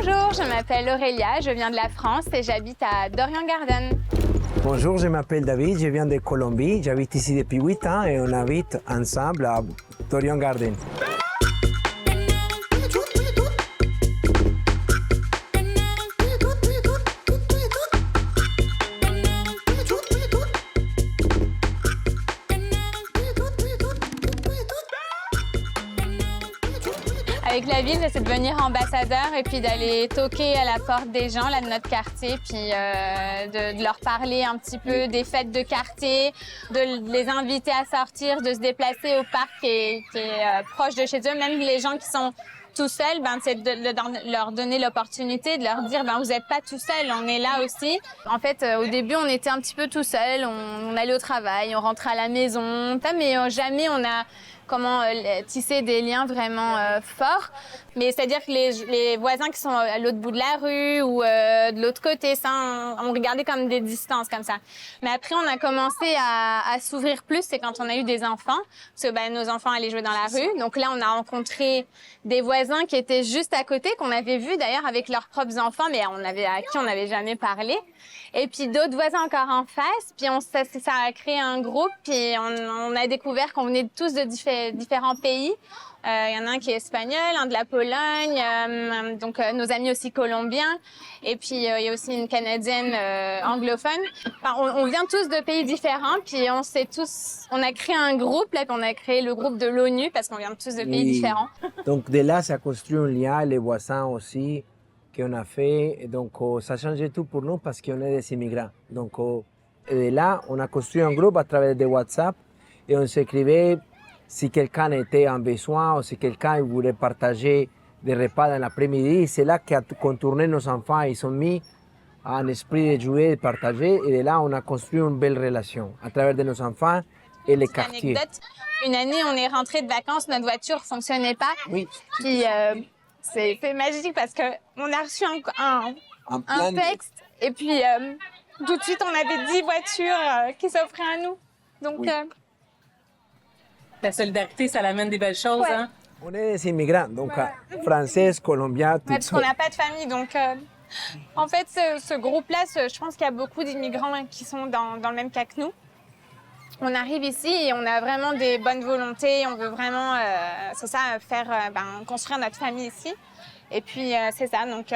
Bonjour, je m'appelle Aurélia, je viens de la France et j'habite à Dorian Garden. Bonjour, je m'appelle David, je viens de Colombie, j'habite ici depuis 8 ans et on habite ensemble à Dorian Garden. Avec la ville, j'essaie de devenir ambassadeur et puis d'aller toquer à la porte des gens là, de notre quartier, puis de leur parler un petit peu des fêtes de quartier, de les inviter à sortir, de se déplacer au parc qui est proche de chez eux. Même les gens qui sont tout seuls, c'est de leur donner l'opportunité, de leur dire vous n'êtes pas tout seul, on est là aussi. En fait, au début, on était un petit peu tout seul, on allait au travail, on rentrait à la maison, mais jamais on a tisser des liens vraiment forts. Mais c'est-à-dire que les voisins qui sont à l'autre bout de la rue ou de l'autre côté, ça, on regardait comme des distances comme ça. Mais après, on a commencé à s'ouvrir plus, c'est quand on a eu des enfants, parce que nos enfants allaient jouer dans la rue. Donc là, on a rencontré des voisins qui étaient juste à côté, qu'on avait vus d'ailleurs avec leurs propres enfants, mais à qui on n'avait jamais parlé. Et puis d'autres voisins encore en face. Puis ça a créé un groupe. Puis on a découvert qu'on venait tous de différents pays. Il y en a un qui est espagnol, un de la Pologne, donc nos amis aussi colombiens. Et puis il y a aussi une Canadienne anglophone. Enfin, on vient tous de pays différents. Puis on a créé un groupe là. Puis on a créé le groupe de l'ONU parce qu'on vient tous de pays différents. Donc de là, ça construit un lien, les voisins aussi, qu'on a fait. Et donc ça a changé tout pour nous parce qu'on est des immigrants. Donc de là, on a construit un groupe à travers de WhatsApp et on s'écrivait si quelqu'un était en besoin ou si quelqu'un voulait partager des repas dans l'après-midi. C'est là qu'on tournait nos enfants, ils sont mis un esprit de jouer, de partager. Et de là, on a construit une belle relation à travers de nos enfants et les quartiers. Anecdote, une année, on est rentré de vacances, notre voiture ne fonctionnait pas. Oui. Puis c'est magique parce qu'on a reçu un texte et puis tout de suite, on avait 10 voitures qui s'offraient à nous. Donc, oui. La solidarité, ça l'amène des belles choses, ouais. hein? On est des immigrants, donc français, colombiens, tout parce qu'on n'a pas de famille. Donc, en fait, ce groupe-là, je pense qu'il y a beaucoup d'immigrants qui sont dans le même cas que nous. On arrive ici et on a vraiment des bonnes volontés. On veut vraiment, construire notre famille ici. Et puis, c'est ça. Donc,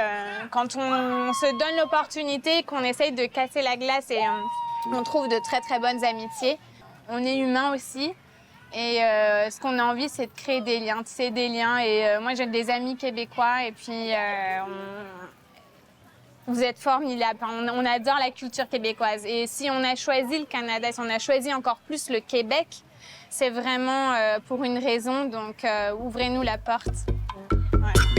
quand on se donne l'opportunité, qu'on essaye de casser la glace et on trouve de très, très bonnes amitiés. On est humain aussi. Et ce qu'on a envie, c'est de créer des liens, tisser des liens. Et moi, j'ai des amis québécois et puis vous êtes formidables. On adore la culture québécoise. Et si on a choisi le Canada, si on a choisi encore plus le Québec, c'est vraiment pour une raison. Donc, ouvrez-nous la porte. Ouais.